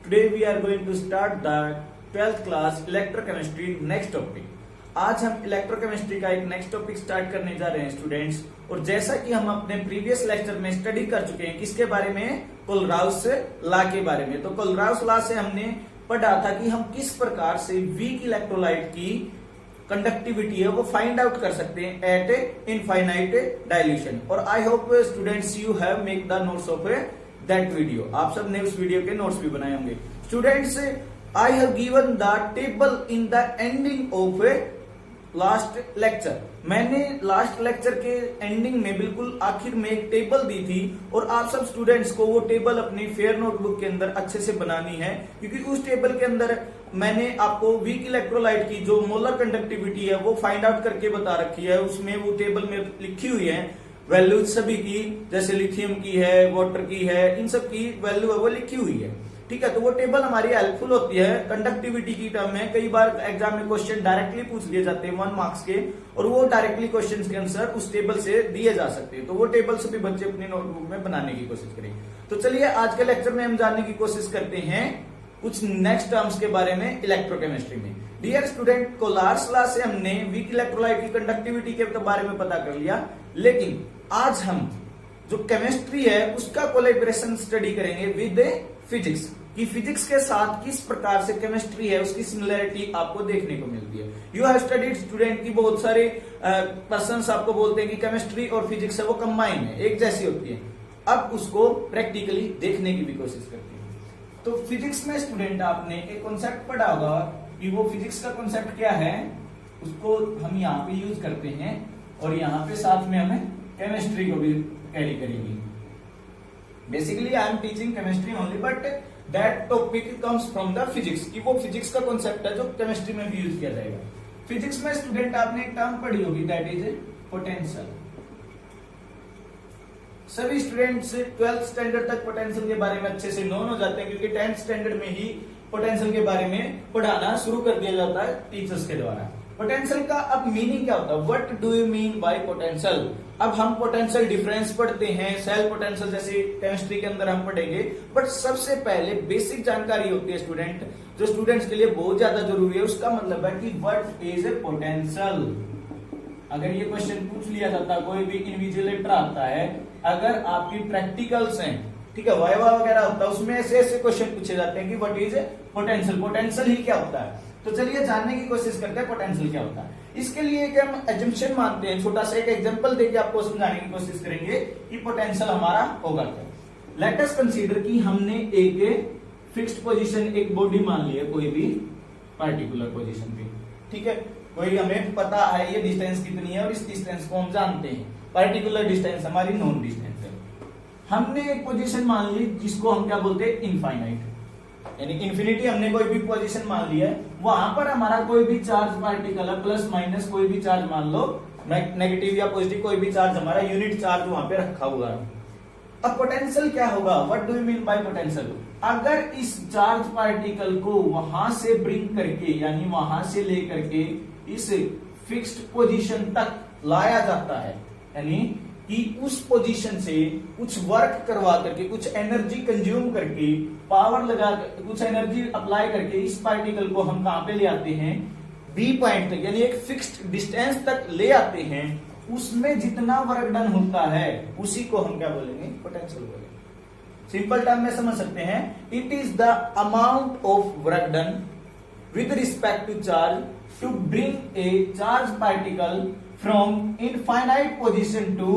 Today we are going to start the 12th class electrochemistry next topic. आज हम electrochemistry का एक next topic start करने जा रहे हैं स्टूडेंट्स। और जैसा कि हम अपने प्रीवियस लेक्चर में स्टडी कर चुके हैं किसके बारे में, कोलराउस लॉ के बारे में। तो कोलराउस लॉ से हमने पढ़ा था कि हम किस प्रकार से वीक इलेक्ट्रोलाइट की कंडक्टिविटी है वो फाइंड आउट कर सकते हैं एट इनफाइनाइट डाइल्यूशन। और I hope students you have make the notes of that video. आप सबने उस वीडियो के नोट्स भी बनाए होंगे। Students, I have given the table in the ending of last lecture. मैंने लास्ट लेक्चर के एंडिंग में बिल्कुल आखिर में एक टेबल दी थी और आप सब स्टूडेंट्स को वो टेबल अपनी फेयर नोटबुक के अंदर अच्छे से बनानी है, क्योंकि उस टेबल के अंदर मैंने आपको वीक इलेक्ट्रोलाइट की जो मोलर कंडक्टिविटी है वो फाइंड आउट करके बता रखी है। उसमें वो टेबल में लिखी हुई है वैल्यूज सभी की, जैसे लिथियम की है, वाटर की है, इन सब की वैल्यू है वो लिखी हुई है। ठीक है, तो वो टेबल हमारी हेल्पफुल होती है कंडक्टिविटी की टर्म में। कई बार एग्जाम में क्वेश्चन डायरेक्टली पूछ लिए जाते हैं 1 मार्क्स के, और वो डायरेक्टली क्वेश्चन के आंसर उस टेबल से दिए जा सकते हैं। तो वो टेबल सभी बच्चे अपनी नोटबुक में बनाने की कोशिश करें। तो चलिए आज के लेक्चर में हम जानने की कोशिश करते हैं कुछ नेक्स्ट टर्म्स के बारे में इलेक्ट्रोकेमिस्ट्री में। डियर स्टूडेंट, कोलार्स लॉ से हमने वीक इलेक्ट्रोलाइट की कंडक्टिविटी के बारे में पता कर लिया, लेकिन आज हम जो केमिस्ट्री है उसका कोलैबोरेशन स्टडी करेंगे विद फिजिक्स, कि फिजिक्स के साथ किस प्रकार से केमिस्ट्री है उसकी सिमिलरिटी आपको देखने को मिलती है। यू हैव स्टडीड स्टूडेंट की बहुत सारे पर्संस आपको बोलते हैं कि केमिस्ट्री और फिजिक्स है वो कंबाइन है, एक जैसी होती है। अब उसको प्रैक्टिकली देखने की भी कोशिश करते हैं। तो फिजिक्स में स्टूडेंट आपने एक कॉन्सेप्ट पढ़ा होगा कि वो फिजिक्स का कॉन्सेप्ट क्या है, उसको हम यहाँ पे यूज करते हैं और यहाँ पे साथ में हमें केमिस्ट्री को भी कैरी करेंगे। Basically I am teaching chemistry only, but that topic comes from the physics, कि वो फिजिक्स का कॉन्सेप्ट है जो केमिस्ट्री में भी यूज किया जाएगा। फिजिक्स में स्टूडेंट आपने एक टर्म पढ़ी होगी, दैट इज पोटेंशियल। सभी स्टूडेंट्स 12th स्टैंडर्ड तक पोटेंशियल के बारे में अच्छे से नोन हो जाते हैं, क्योंकि 10th स्टैंडर्ड में ही पोटेंशियल के बारे में पढ़ाना शुरू कर दिया जाता है टीचर्स के द्वारा। पोटेंशियल का अब मीनिंग क्या होता है, what do you mean bye potential. अब हम पोटेंशियल डिफरेंस पढ़ते हैं, सेल पोटेंशियल जैसे केमिस्ट्री के अंदर हम पढ़ेंगे, बट सबसे पहले बेसिक जानकारी होती है स्टूडेंट, जो स्टूडेंट्स के लिए बहुत ज्यादा जरूरी है। उसका मतलब है कि व्हाट इज ए पोटेंशियल। अगर ये क्वेश्चन पूछ लिया जाता, कोई भी इन्विजिलेटर आता है, अगर आपकी प्रैक्टिकल्स हैं, ठीक है, वाइवा वगैरह होता है, उसमें ऐसे ऐसे क्वेश्चन पूछे जाते हैं कि व्हाट इज पोटेंशियल, पोटेंशियल ही क्या होता है। तो चलिए जानने की कोशिश करते हैं पोटेंशियल क्या होता है। इसके लिए एक हम एजम्पशन मानते हैं, छोटा सा एक एग्जांपल देके आपको समझाने की कोशिश करेंगे कि पोटेंशियल हमारा होगा क्या। लेट अस कंसीडर कि हमने एक फिक्स्ड पोजीशन, एक बॉडी मान ली है कोई भी पार्टिकुलर पोजीशन पे, ठीक है, कोई हमें पता है ये डिस्टेंस कितनी है और इस डिस्टेंस को हम जानते हैं, पर्टिकुलर डिस्टेंस हमारी नॉन डिस्टेंस है। हमने एक पोजीशन मान ली जिसको हम क्या बोलते हैं, इनफाइनाइट, यानी इंफिनिटी। हमने कोई भी पोजीशन मान ली है, वहां पर हमारा कोई भी चार्ज पार्टिकल है, प्लस माइनस कोई भी चार्ज मान लो, नेगेटिव या पॉजिटिव कोई भी चार्ज, हमारा यूनिट चार्ज वहां पे रखा हुआ है। अब पोटेंशियल क्या होगा, what do you mean bye potential. अगर इस चार्ज पार्टिकल को वहां से ब्रिंग करके, यानी वहां से लेकर के इस फिक्स्ड पोजीशन तक लाया जाता है, यानी कि उस पोजीशन से कुछ वर्क करवा करके, कुछ एनर्जी कंज्यूम करके, पावर लगा कर, कुछ एनर्जी अप्लाई करके इस पार्टिकल को हम कहां पे ले आते हैं, बी पॉइंट तक, यानी एक फिक्स्ड डिस्टेंस तक ले आते हैं। उसमें जितना वर्क डन होता है उसी को हम क्या बोलेंगे, पोटेंशियल बोलेंगे। सिंपल टर्म में समझ सकते हैं, it is the amount of work done with respect to charge to bring a charge particle from infinite position to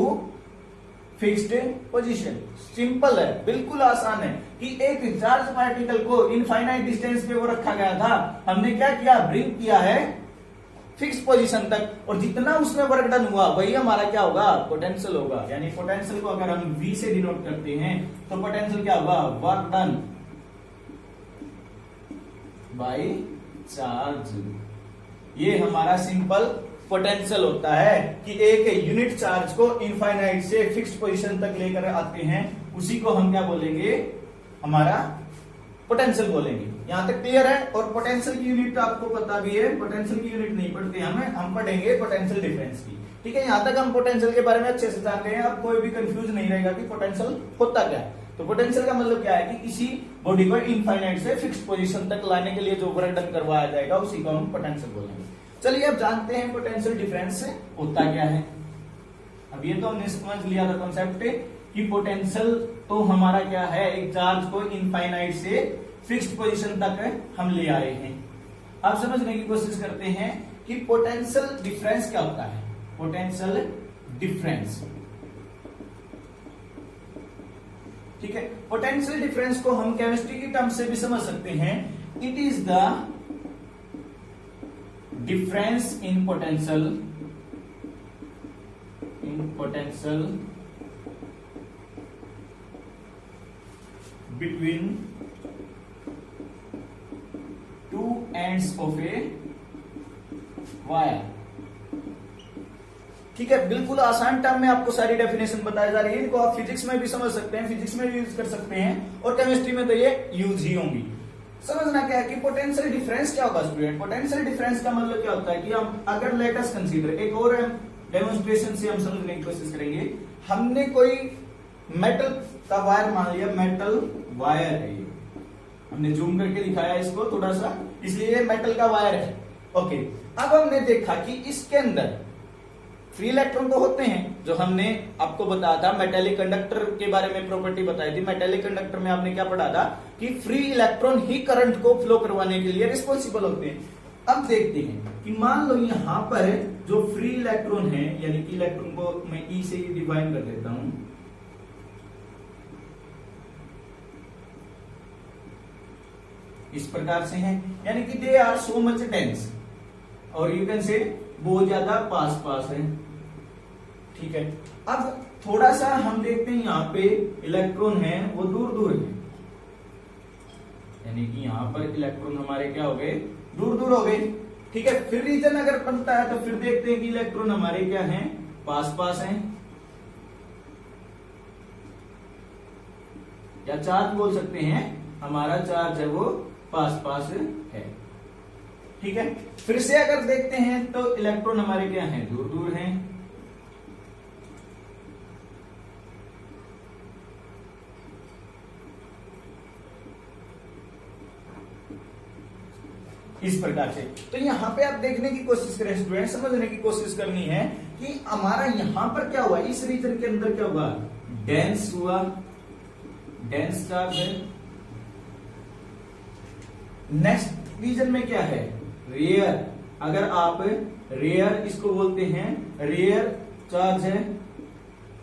fixed position. Simple है, बिल्कुल आसान है कि एक चार्ज पार्टिकल को इनफाइनाइट डिस्टेंस पे वो रखा गया था, हमने क्या किया, ब्रिंग किया है फिक्स पोजीशन तक, और जितना उसमें वर्क डन हुआ वही हमारा क्या होगा, पोटेंशियल होगा। यानी पोटेंशियल को अगर हम V से डिनोट करते हैं तो पोटेंशियल क्या होगा, वर्क डन बाय चार्ज। ये हमारा सिंपल पोटेंशियल होता है कि एक यूनिट चार्ज को इनफाइनाइट से फिक्स्ड पोजीशन तक लेकर आते हैं, उसी को हम क्या बोलेंगे, हमारा पोटेंशियल बोलेंगे। यहां तक क्लियर है। और पोटेंशियल की यूनिट आपको पता भी है, पोटेंशियल की यूनिट नहीं पढ़ते हम पढ़ेंगे पोटेंशियल डिफरेंस की, ठीक है। यहां तक हम पोटेंशियल के बारे में अच्छे से जान गए हैं, अब कोई भी कंफ्यूज नहीं रहेगा कि पोटेंशियल होता क्या है। तो पोटेंशियल का मतलब क्या है कि किसी बॉडी को इनफाइनाइट से फिक्स्ड पोजीशन तक लाने के लिए जो वर्क डन करवाया जाएगा उसी को हम पोटेंशियल बोलेंगे। चलिए अब जानते हैं पोटेंशियल डिफरेंस होता क्या है। अब ये तो हमने समझ लिया था कॉन्सेप्ट कि पोटेंशियल तो हमारा क्या है, एक चार्ज को इनफाइनाइट से फिक्स्ड पोजीशन तक हम ले आए हैं। अब समझने की कोशिश करते हैं कि पोटेंशियल डिफरेंस क्या होता है। पोटेंशियल डिफरेंस, ठीक है, पोटेंशियल डिफरेंस को हम केमिस्ट्री की टर्म से भी समझ सकते हैं। It is the difference in potential between two ends of a wire. ठीक है, बिल्कुल आसान टर्म में आपको सारी डेफिनेशन बताई जा रही है। इनको आप फिजिक्स में भी समझ सकते हैं, फिजिक्स में भी यूज कर सकते हैं और केमिस्ट्री में तो ये यूज ही होंगी। समझना क्या है कि पोटेंशियल डिफरेंस क्या होगा स्टूडेंट। पोटेंशियल डिफरेंस का मतलब क्या होता है कि हम अगर लेट अस कंसीडर, एक और डेमोन्स्ट्रेशन से हम समझने की कोशिश करेंगे। हमने कोई मेटल का वायर मान लिया, मेटल वायर है ये, हमने जूम करके दिखाया इसको थोड़ा सा, इसलिए ये मेटल का वायर है। ओके, अब हमने देखा कि इसके अंदर फ्री इलेक्ट्रॉन तो होते हैं, जो हमने आपको बताया था मेटेलिक कंडक्टर के बारे में प्रॉपर्टी बताई थी। मेटेलिक कंडक्टर में आपने क्या पढ़ा था कि फ्री इलेक्ट्रॉन ही करंट को फ्लो करवाने के लिए रिस्पॉन्सिबल होते हैं। अब देखते हैं कि मान लो यहां पर जो फ्री इलेक्ट्रॉन है, यानी कि इलेक्ट्रॉन को मैं ई से ही डिफाइन कर देता हूं, इस प्रकार से हैं, यानी कि they are so much dense और यू कैन से बहुत ज्यादा पास पास है। ठीक है, अब थोड़ा सा हम देखते हैं यहां पे इलेक्ट्रॉन है वो दूर दूर है, यानी कि यहां पर इलेक्ट्रॉन हमारे क्या हो गए, दूर दूर हो गए। ठीक है, फिर रीजन अगर बनता है तो फिर देखते हैं कि इलेक्ट्रॉन हमारे क्या हैं, पास पास हैं, या चार्ज बोल सकते हैं, हमारा चार्ज है वो पास पास है। ठीक है, फिर से अगर देखते हैं तो इलेक्ट्रॉन हमारे क्या हैं, दूर दूर हैं। इस प्रकार से। तो यहां पे आप देखने की कोशिश करें स्टूडेंट, समझने की कोशिश करनी है कि हमारा यहां पर क्या हुआ, इस रीजन के अंदर क्या हुआ, डेंस हुआ, डेंस चार्ज है। नेक्स्ट रीजन में क्या है, रेयर। अगर आप रेयर इसको बोलते हैं, रेयर चार्ज है।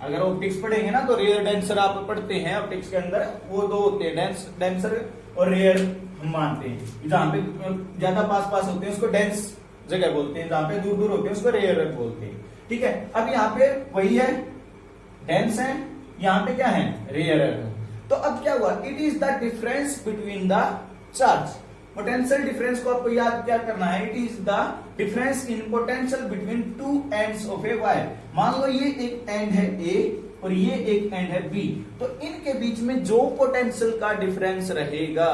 अगर ऑप्टिक्स पढ़ेंगे ना तो रेयर डेंसर आप पढ़ते हैं ऑप्टिक्स के अंदर, वो दो होते हैं, डेंसर और रेयर हम मानते हैं। जहां पे ज्यादा पास पास होते हैं उसको डेंस जगह बोलते हैं, जहां पे दूर दूर होते हैं उसको रेयर बोलते हैं। ठीक है, अब यहाँ पे वही है, डेंस है, यहाँ पे क्या है, रेयर है। तो अब क्या हुआ, it is the difference between the charge. Potential difference को आपको याद क्या करना है, it is the difference in potential between two ends of a wire. मान लो ये एक एंड है ए और ये एक एंड है बी, तो इनके बीच में जो पोटेंशियल का डिफरेंस रहेगा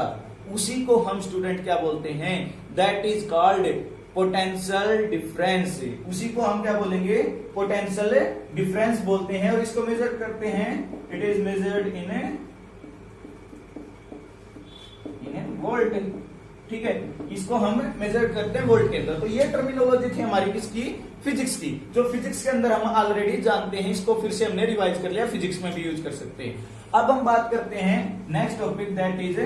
उसी को हम स्टूडेंट क्या बोलते हैं, that is called potential difference. उसी को हम क्या बोलेंगे, पोटेंशियल डिफरेंस बोलते हैं। और इसको मेजर करते हैं, it is measured in volt. ठीक है, इसको हम मेजर करते हैं वोल्ट के अंदर। तो ये टर्मिनोलॉजी थी हमारी किसकी, फिजिक्स की, जो फिजिक्स के अंदर हम ऑलरेडी जानते हैं। इसको फिर से हमने रिवाइज कर लिया, फिजिक्स में भी यूज कर सकते हैं। अब हम बात करते हैं next topic, that is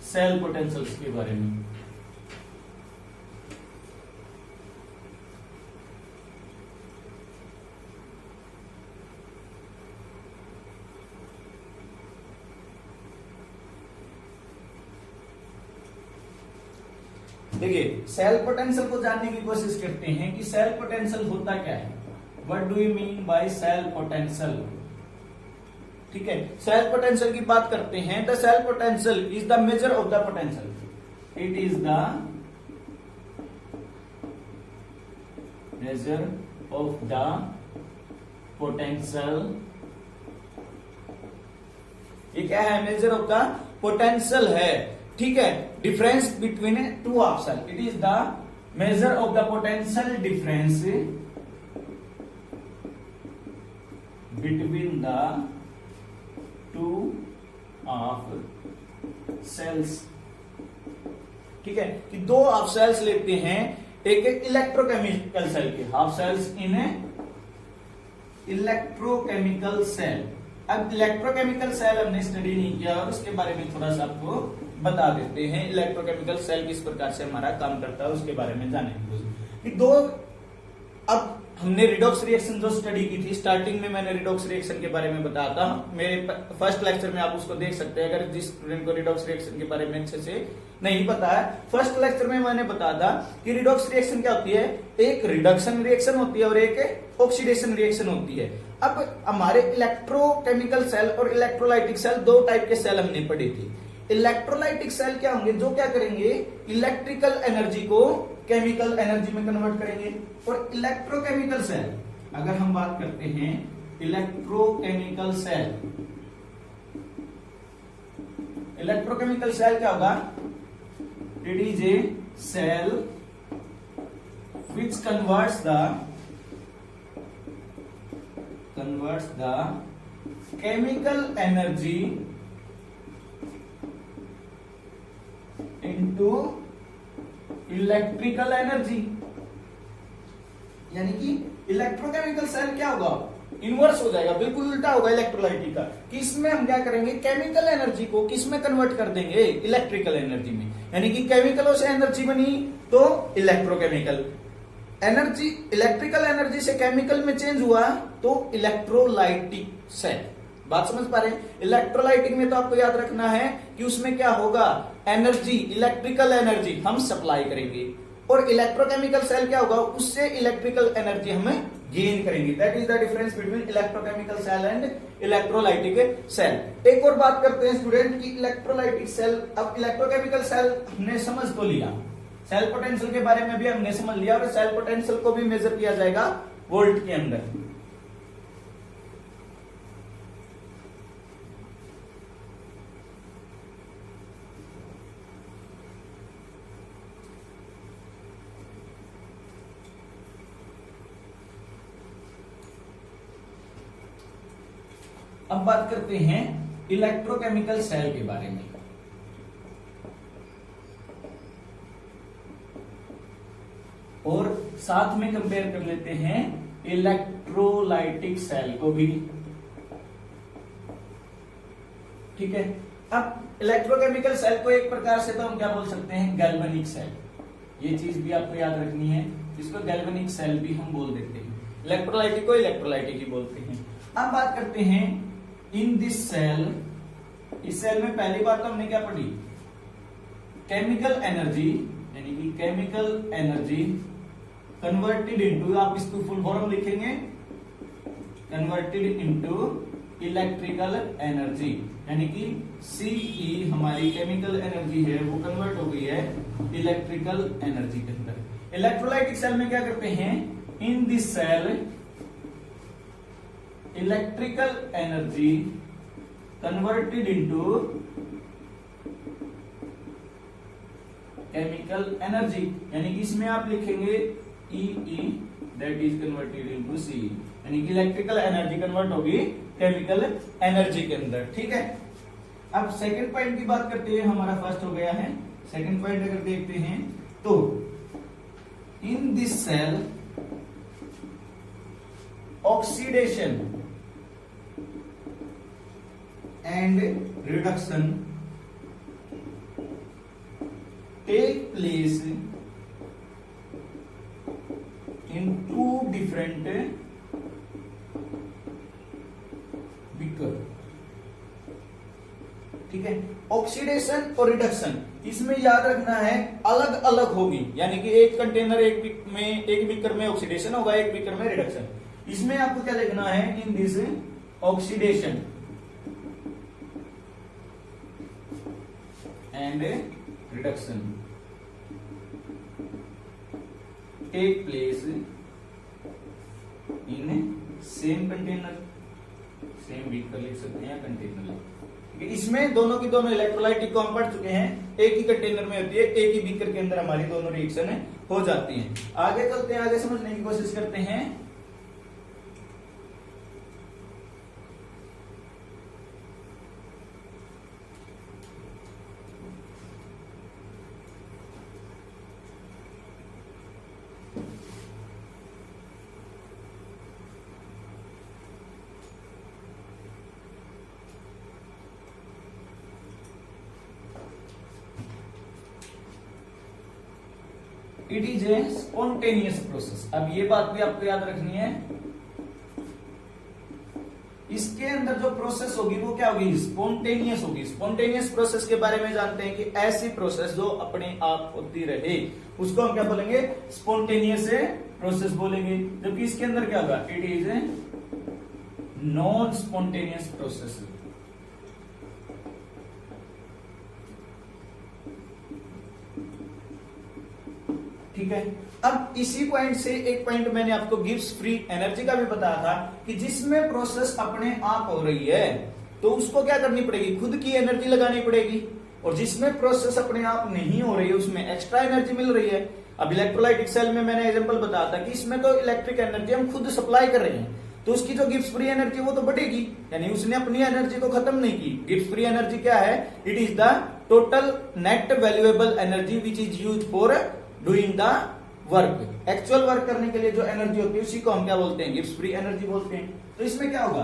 cell potentials के बारे में। देखिए, सेल पोटेंशियल को जानने की कोशिश करते हैं कि सेल पोटेंशियल होता क्या है। What do you mean by cell potential. ठीक है, सेल पोटेंशियल की बात करते हैं। The cell potential is the measure of the potential. It is the measure of the potential. ये क्या है, मेजर ऑफ द पोटेंशियल है। ठीक है, difference between two of cell, it is the measure of the potential difference between the two of cells. ठीक है, कि दो आप सेल्स लेते हैं, एक इलेक्ट्रोकेमिकल सेल के, half cells in electrochemical cell. अब इलेक्ट्रोकेमिकल सेल हमने स्टडी नहीं किया और उसके बारे में थोड़ा सा आपको बता देते हैं। इलेक्ट्रोकेमिकल सेल किस प्रकार से हमारा काम करता है उसके बारे में जानेंगे कि दो। अब हमने रिडॉक्स रिएक्शन जो स्टडी की थी, स्टार्टिंग में मैंने रिडॉक्स रिएक्शन के बारे में बताया था, मेरे फर्स्ट लेक्चर में आप उसको देख सकते हैं अगर जिस स्टूडेंट को रिडॉक्स रिएक्शन के बारे में अच्छे से नहीं पता है। फर्स्ट लेक्चर में मैंने बताया था कि रिडॉक्स रिएक्शन क्या होती है, एक रिडक्शन रिएक्शन होती है और एक ऑक्सीडेशन रिएक्शन होती है। अब हमारे इलेक्ट्रोकेमिकल सेल और इलेक्ट्रोलाइटिक सेल दो टाइप के सेल हमने पढ़े थे। इलेक्ट्रोलाइटिक सेल क्या होंगे, जो क्या करेंगे, इलेक्ट्रिकल एनर्जी को केमिकल एनर्जी में कन्वर्ट करेंगे। और इलेक्ट्रोकेमिकल सेल, अगर हम बात करते हैं इलेक्ट्रोकेमिकल सेल, इलेक्ट्रोकेमिकल सेल क्या होगा, it is a cell which converts the chemical energy into electrical energy. यानी कि इलेक्ट्रोकेमिकल सेल क्या होगा, इनवर्स हो जाएगा, बिल्कुल उल्टा होगा इलेक्ट्रोलाइटिक का। कि इसमें हम क्या करेंगे, केमिकल एनर्जी को किस में कन्वर्ट कर देंगे, इलेक्ट्रिकल एनर्जी में। यानी कि केमिकलों से एनर्जी बनी तो इलेक्ट्रोकेमिकल एनर्जी, इलेक्ट्रिकल एनर्जी से केमिकल में चेंज हुआ तो इलेक्ट्रोलाइटिक सेल। बात समझ पा रहे हैं। इलेक्ट्रोलाइटिक में तो आपको याद रखना है कि उसमें क्या होगा, एनर्जी, इलेक्ट्रिकल एनर्जी हम सप्लाई करेंगे। और इलेक्ट्रोकेमिकल सेल क्या होगा, उससे इलेक्ट्रिकल एनर्जी हमें गेन करेंगे। That is the difference between electrochemical cell and electrolytic cell. एक और बात करते हैं स्टूडेंट की इलेक्ट्रोलाइटिक सेल। अब इलेक्ट्रोकेमिकल सेल हमने समझ तो लिया, सेल पोटेंशियल के बारे में भी हमने समझ लिया और सेल पोटेंशियल को भी मेजर किया जाएगा वोल्ट के अंदर। अब बात करते हैं इलेक्ट्रोकेमिकल सेल के बारे में। और साथ में कंपेयर कर लेते हैं इलेक्ट्रोलाइटिक सेल को भी। ठीक है, अब इलेक्ट्रोकेमिकल सेल को एक प्रकार से तो हम क्या बोल सकते हैं, गैल्वेनिक सेल। ये चीज भी आपको याद रखनी है, इसको गैल्वेनिक सेल भी हम बोल देते हैं। इलेक्ट्रोलाइटिक को इलेक्ट्रोलाइटिक ही बोलते हैं। अब बात करते हैं इन दिस सेल, इस सेल में पहली बात तो हमने क्या पढ़ी, केमिकल एनर्जी, यानी कि केमिकल एनर्जी कन्वर्टेड इनटू, आप इसको फुल फॉर्म लिखेंगे, कन्वर्टेड इनटू इलेक्ट्रिकल एनर्जी। यानी कि सीई हमारी केमिकल एनर्जी है वो कन्वर्ट हो गई है इलेक्ट्रिकल एनर्जी के अंदर। इलेक्ट्रोलाइटिक सेल में क्या करते हैं, in this cell electrical energy converted into chemical energy. यानी कि इसमें आप लिखेंगे E that is converted into C, यानी कि इलेक्ट्रिकल एनर्जी कन्वर्ट होगी केमिकल एनर्जी के अंदर। ठीक है, अब सेकंड पॉइंट की बात करते हैं, हमारा फर्स्ट हो गया है। सेकंड पॉइंट अगर देखते हैं तो in this cell oxidation and reduction take place in two different beaker. ठीक है, ऑक्सीडेशन और रिडक्शन इसमें याद रखना है अलग अलग होगी। यानी कि एक कंटेनर एक बीकर में ऑक्सीडेशन होगा, एक बीकर में रिडक्शन। इसमें आपको क्या लिखना है, in this oxidation and reduction take place in same container, same beaker लिख सकते हैं या कंटेनर। इसमें दोनों की दोनों इलेक्ट्रोलाइटिक को हम पढ़ चुके हैं, एक ही कंटेनर में होती है, एक ही बीकर के अंदर हमारी दोनों रिएक्शन हो जाती हैं। आगे चलते हैं, आगे समझने की कोशिश करते हैं। It is A spontaneous process. अब ये बात भी आपको याद रखनी है, इसके अंदर जो प्रोसेस होगी वो क्या होगी, स्पॉन्टेनियस होगी। स्पॉन्टेनियस प्रोसेस के बारे में जानते हैं कि ऐसी प्रोसेस जो अपने आप होती रहे उसको हम क्या बोलेंगे, स्पॉन्टेनियस प्रोसेस बोलेंगे। जबकि इसके अंदर क्या होगा, it is a non spontaneous process. ठीक है। अब इसी पॉइंट से एक पॉइंट मैंने आपको गिब्स फ्री एनर्जी का भी बताया था कि जिसमें प्रोसेस अपने आप हो रही है तो उसको क्या करनी पड़ेगी, खुद की एनर्जी लगानी पड़ेगी। और जिसमें प्रोसेस अपने आप नहीं हो रही है उसमें एक्स्ट्रा एनर्जी मिल रही है। अब इलेक्ट्रोलाइटिक सेल में मैंने एग्जांपल बताया था कि इसमें तो इलेक्ट्रिक एनर्जी हम खुद सप्लाई कर रहे हैं, तो उसकी जो गिब्स फ्री एनर्जी वो तो बढ़ेगी, यानी उसने अपनी एनर्जी को खत्म नहीं की। गिब्स फ्री एनर्जी क्या है, it is the total net valuable energy which is use for doing the work. Actual work करने के लिए जो एनर्जी होती है उसी को हम क्या बोलते हैं, गिब्स फ्री एनर्जी बोलते हैं। तो इसमें क्या होगा,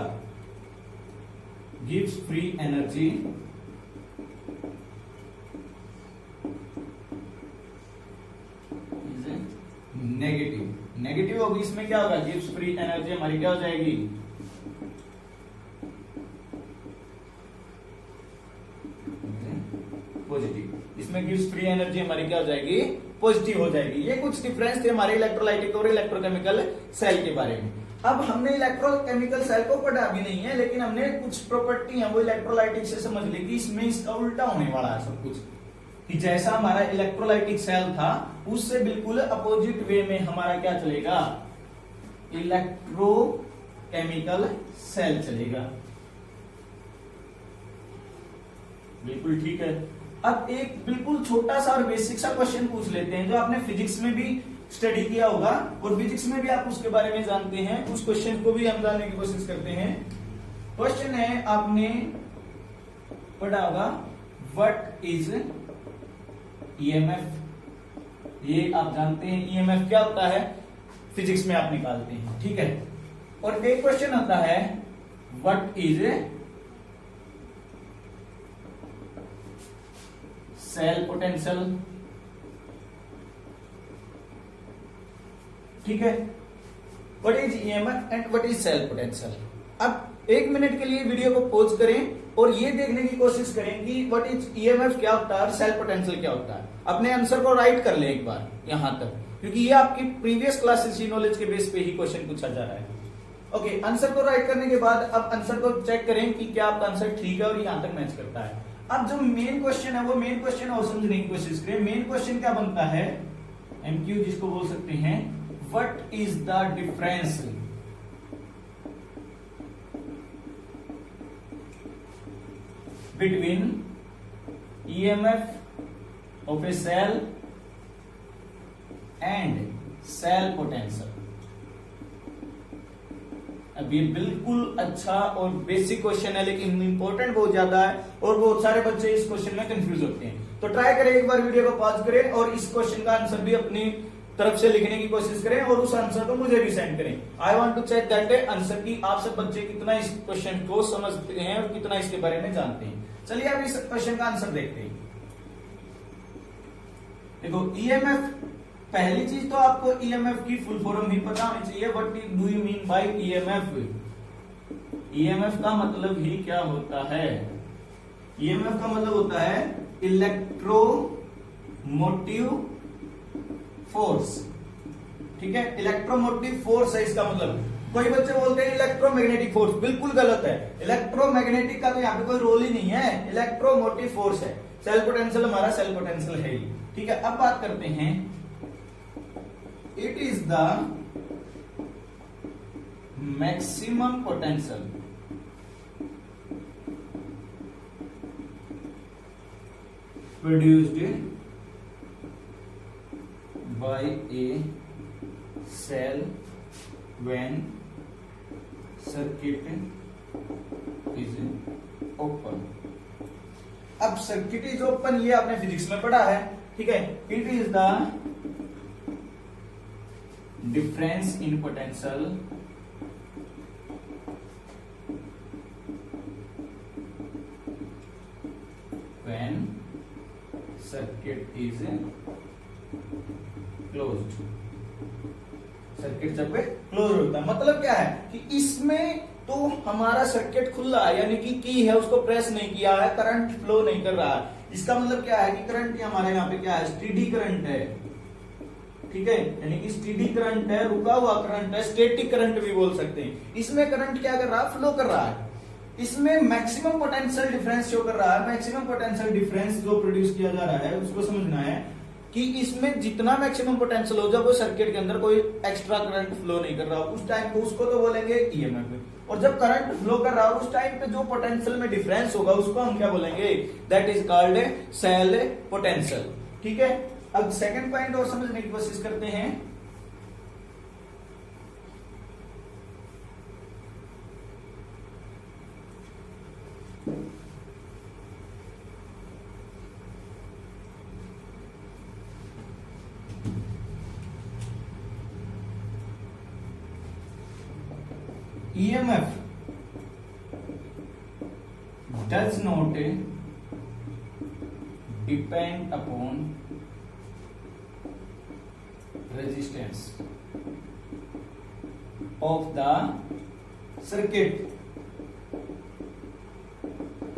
Gibbs free energy negative. Negative होगी, इसमें क्या होगा, गिब्स फ्री एनर्जी हमारी क्या हो जाएगी, पॉजिटिव। इसमें गिब्स फ्री एनर्जी हमारी क्या हो जाएगी, पॉजिटिव हो जाएगी। ये कुछ डिफरेंस थे हमारे इलेक्ट्रोलाइटिक और इलेक्ट्रोकेमिकल सेल के बारे में। अब हमने इलेक्ट्रोकेमिकल सेल को पढ़ा भी नहीं है, लेकिन हमने कुछ प्रॉपर्टी है वो इलेक्ट्रोलाइटिक से समझ ली कि इसमें इसका उल्टा होने वाला है सब कुछ, कि जैसा हमारा इलेक्ट्रोलाइटिक सेल था उससे बिल्कुल अपोजिट वे में हमारा क्या चलेगा, इलेक्ट्रोकेमिकल सेल चलेगा। बिल्कुल ठीक है। अब एक बिल्कुल छोटा सा और बेसिक सा क्वेश्चन पूछ लेते हैं जो आपने फिजिक्स में भी स्टडी किया होगा और फिजिक्स में भी आप उसके बारे में जानते हैं। उस क्वेश्चन को भी हम जानने की कोशिश करते हैं। क्वेश्चन है, आपने पढ़ा होगा व्हाट इज ईएमएफ। ये आप जानते हैं ईएमएफ क्या होता है, फिजिक्स में आप निकालते हैं, ठीक है। और एक क्वेश्चन आता है व्हाट इज सेल पोटेंशियल, ठीक है। What is EMF and what is cell potential. अब एक मिनट के लिए वीडियो को पॉज करें और ये देखने की कोशिश करें कि व्हाट इज ईएमएफ क्या होता है और सेल पोटेंशियल क्या होता है। अपने आंसर को राइट कर ले एक बार यहां तक, क्योंकि ये आपकी प्रीवियस क्लासेस की नॉलेज के बेस पे ही क्वेश्चन पूछा जा रहा है। ओके, आंसर को राइट करने के बाद अब आंसर को चेक करें कि क्या आपका आंसर ठीक है और यहां तक मैच करता है। अब जो मेन क्वेश्चन है वो मेन क्वेश्चन और समझने की कोशिश करें। मेन क्वेश्चन क्या बनता है, एमक्यू जिसको बोल सकते हैं, what is the difference between EMF of a cell and cell potential. अब ये बिल्कुल अच्छा और बेसिक क्वेश्चन है, लेकिन इंपॉर्टेंट बहुत ज्यादा है और बहुत सारे बच्चे इस क्वेश्चन में कंफ्यूज होते हैं। तो ट्राई करें, एक बार वीडियो को पॉज करें और इस क्वेश्चन का आंसर भी अपनी तरफ से लिखने की कोशिश करें और उस आंसर को मुझे भी सेंड करें। I want to check that answer की आप सब बच्चे कितना इस क्वेश्चन को समझते हैं और कितना इसके बारे में जानते हैं। चलिए अब इस क्वेश्चन का आंसर देखते हैं। देखो, ईएमएफ, पहली चीज तो आपको ईएमएफ की फुल फॉर्म भी पता होनी चाहिए। What do you mean bye EMF. EMF का मतलब ही क्या होता है, ईएमएफ का मतलब होता है इलेक्ट्रोमोटिव फोर्स, ठीक है। इलेक्ट्रोमोटिव फोर्स है इसका मतलब। कोई बच्चे बोलते हैं इलेक्ट्रोमैग्नेटिक फोर्स, बिल्कुल गलत है। इलेक्ट्रोमैग्नेटिक का तो यहाँ पे कोई रोल ही नहीं है, इलेक्ट्रोमोटिव फोर्स है। सेल पोटेंशियल हमारा सेल पोटेंशियल है ही, ठीक है। अब बात करते हैं, it is the maximum potential produced by a cell when circuit is open। अब सर्किट इज ओपन ये आपने फिजिक्स में पढ़ा है, ठीक है। It is the difference in potential when circuit is closed, circuit जब क्लोज होता है मतलब क्या है कि इसमें तो हमारा सर्किट खुला है, यानी कि की है उसको प्रेस नहीं किया है, करंट फ्लो नहीं कर रहा है। इसका मतलब क्या है कि करंट हमारे यहाँ पे क्या है, स्टेडी करंट है, ठीक है, यानी कि स्टेडी करंट है, रुका हुआ करंट है, स्टैटिक करंट भी बोल सकते हैं। इसमें करंट क्या कर रहा है, फ्लो कर रहा है। इसमें मैक्सिमम पोटेंशियल डिफरेंस शो कर रहा है। मैक्सिमम पोटेंशियल डिफरेंस जो प्रोड्यूस किया जा रहा है उसको समझना है कि इसमें जितना मैक्सिमम पोटेंशियल हो, जब वो सर्किट के अंदर कोई एक्स्ट्रा करंट फ्लो नहीं कर रहा हो उस टाइम पे उसको तो बोलेंगे ईएमएफ। और जब करंट फ्लो कर रहा हो उस टाइम पे जो पोटेंशियल में डिफरेंस होगा उसको हम क्या बोलेंगे, that is called cell potential. ठीक है, अब सेकंड पॉइंट और समझने की कोशिश करते हैं। EMF does not depend upon resistance of the circuit,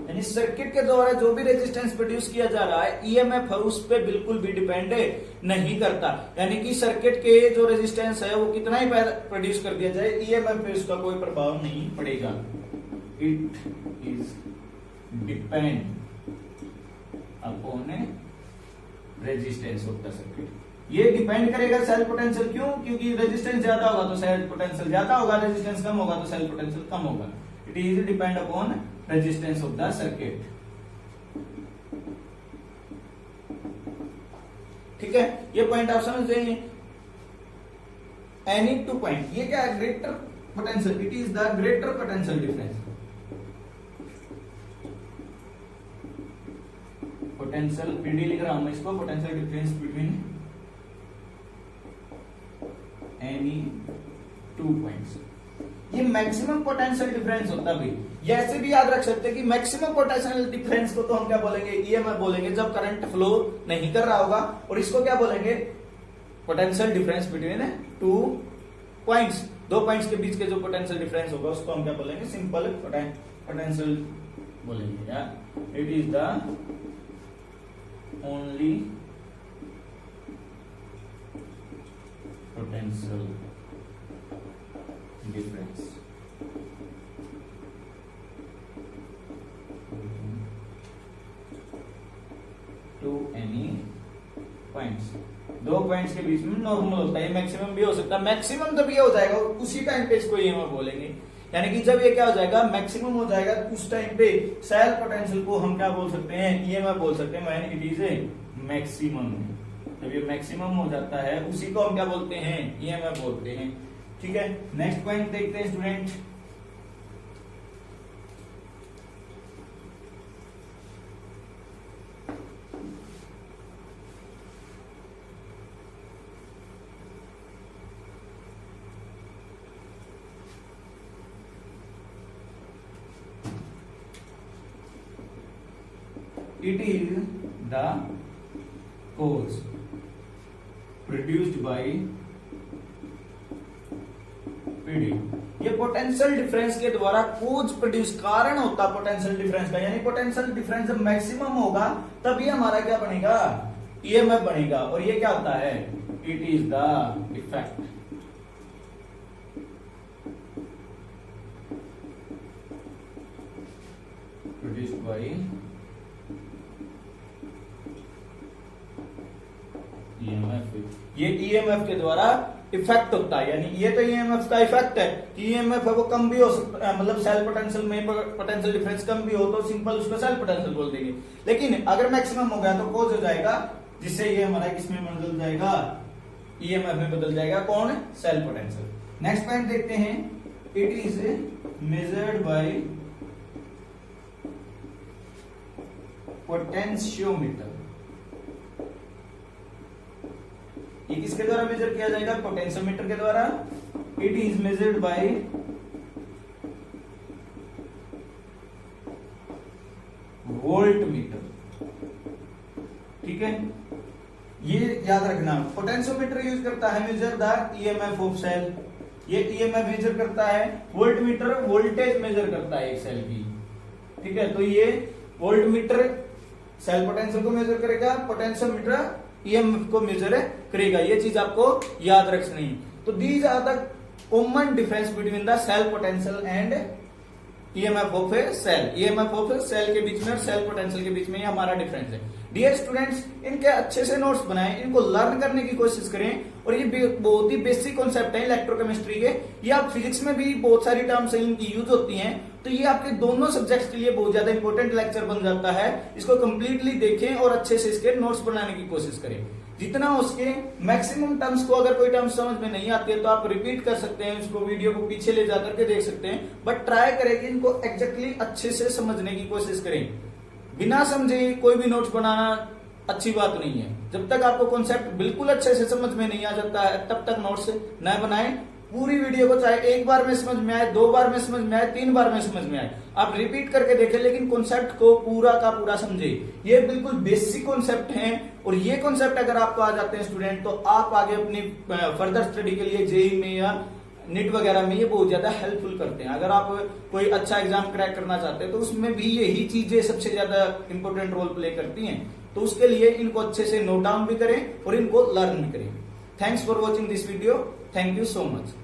यानी सर्किट के द्वारा जो भी रेजिस्टेंस प्रोड्यूस किया जा रहा है ईएमएफ है उस पर बिल्कुल भी डिपेंड नहीं करता। यानी कि सर्किट के जो रेजिस्टेंस है वो कितना ही प्रोड्यूस कर दिया जाए ईएमएफ पे उसका कोई प्रभाव नहीं पड़ेगा। It is depend upon resistance of the circuit. ये डिपेंड करेगा सेल पोटेंशियल, क्यों, क्योंकि रेजिस्टेंस ज्यादा होगा तो सेल पोटेंशियल ज्यादा होगा, रेजिस्टेंस कम होगा तो सेल पोटेंशियल कम होगा। It is depend upon resistance of the circuit. ठीक है, ये पॉइंट आप समझ जाएंगे। एनी टू पॉइंट, ये क्या है, greater potential, it is the greater potential difference. Potential PD लिख रहा हूं मैं इसको, potential difference between any two points. ये मैक्सिमम पोटेंशियल डिफरेंस होता है भाई। ये ऐसे भी याद रख सकते हैं कि मैक्सिमम पोटेंशियल डिफरेंस को तो हम क्या बोलेंगे, ईएमएफ बोलेंगे, जब करंट फ्लो नहीं कर रहा होगा। और इसको क्या बोलेंगे, potential difference between two points, दो पॉइंट्स के बीच के जो पोटेंशियल डिफरेंस होगा उसको हम क्या बोलेंगे, सिंपल पोटेंशियल बोलेंगे। या it is the only potential difference two any points. दो पॉइंट्स के बीच में नॉर्मल होता है, मैक्सिमम भी हो सकता है। मैक्सिमम तब ये हो जाएगा उसी टाइम पे इसको ईएमएफ बोलेंगे। यानी कि जब ये क्या हो जाएगा, मैक्सिमम हो जाएगा, उस टाइम पे सेल पोटेंशियल को हम क्या बोल सकते हैं, ईएमएफ बोल सकते हैं। यानी इट इज मैक्सिमम। जब ये मैक्सिमम हो जाता है उसी को हम क्या बोलते हैं, ईएमएफ बोलते हैं। ठीक है, नेक्स्ट पॉइंट देखते हैं student. It is the cause produced by PD। ये पोटेंशियल डिफरेंस के द्वारा कोज प्रोड्यूस, कारण होता पोटेंशियल डिफरेंस का। यानी पोटेंशियल डिफरेंस जब मैक्सिमम होगा तभी हमारा क्या बनेगा, ईएमएफ बनेगा। और ये क्या होता है, it is the effect produced by EMF. ये ईएमएफ के द्वारा इफेक्ट होता है। यानी ये तो ईएमएफ का इफेक्ट है कि ईएमएफ है वो कम भी हो सकता है, मतलब सेल पोटेंशियल में पोटेंशियल डिफरेंस कम भी हो तो सिंपल उसको सेल पोटेंशियल बोल देंगे। लेकिन अगर मैक्सिमम हो गया तो कोज हो जाएगा, जिससे ये हमारा किसमें बदल जाएगा, ईएमएफ में बदल जाएगा। कौन, सेल पोटेंशियल। नेक्स्ट पॉइंट देखते हैं। It is measured by potentiometer. ये किसके द्वारा मेजर किया जाएगा, पोटेंशियोमीटर के द्वारा। It is measured by voltmeter. ठीक है, ये याद रखना, पोटेंशियोमीटर यूज करता है measure the EMF of cell, ये ईएमएफ मेजर करता है। वोल्टमीटर वोल्टेज मेजर करता है एक सेल की, ठीक है। तो ये वोल्टमीटर सेल पोटेंशियल को मेजर करेगा, पोटेंशियोमीटर ईएमएफ को मेजर करेगा। ये चीज आपको याद रखनी है। तो these are the common difference between the cell potential and EMF of a cell. EMF of a cell के बीच में और सेल पोटेंशियल के बीच में ये हमारा डिफरेंस है। डियर स्टूडेंट्स, इनके अच्छे से नोट्स बनाएं, इनको लर्न करने की कोशिश करें। और ये बहुत ही बेसिक कॉन्सेप्ट है इलेक्ट्रोकेमिस्ट्री के। ये आप फिजिक्स में भी बहुत सारी टर्म्स इनकी यूज होती हैं, तो ये आपके दोनों सब्जेक्ट्स के लिए बहुत ज्यादा इंपॉर्टेंट लेक्चर बन जाता है। इसको कंप्लीटली देखें और अच्छे से इसके नोट्स बनाने की कोशिश करें जितना हो सके। मैक्सिमम टर्म्स को, अगर कोई टर्म्स समझ में नहीं आती है तो आप रिपीट कर सकते हैं, इसको वीडियो को पीछे ले जाकर के देख सकते हैं, बट ट्राई करें कि इनको एग्जैक्टली अच्छे से समझने की कोशिश करें। बिना समझे कोई भी नोट्स बनाना अच्छी बात नहीं है। जब तक आपको कॉन्सेप्ट बिल्कुल अच्छे से समझ में नहीं आ जाता है तब तक नोट्स न बनाएं। पूरी वीडियो को चाहे एक बार में समझ में आए, 2 बार में समझ में आए, 3 बार में समझ में आए, आप रिपीट करके देखें, लेकिन कॉन्सेप्ट को पूरा का पूरा समझे। ये बिल्कुल बेसिक कॉन्सेप्ट हैं और ये कॉन्सेप्ट अगर आपको आ जाते हैं स्टूडेंट, तो आप आगे अपनी फर्दर स्टडी के लिए जेईई में या नीट वगैरह में ये बहुत ज्यादा हेल्पफुल करते हैं। अगर आप कोई अच्छा एग्जाम क्रैक करना चाहते हैं तो उसमें भी यही चीजें सबसे ज्यादा इंपॉर्टेंट रोल प्ले करती हैं। तो उसके लिए इनको अच्छे से नोट डाउन भी करें और इनको लर्न भी करें। Thanks for watching this video. Thank you so much.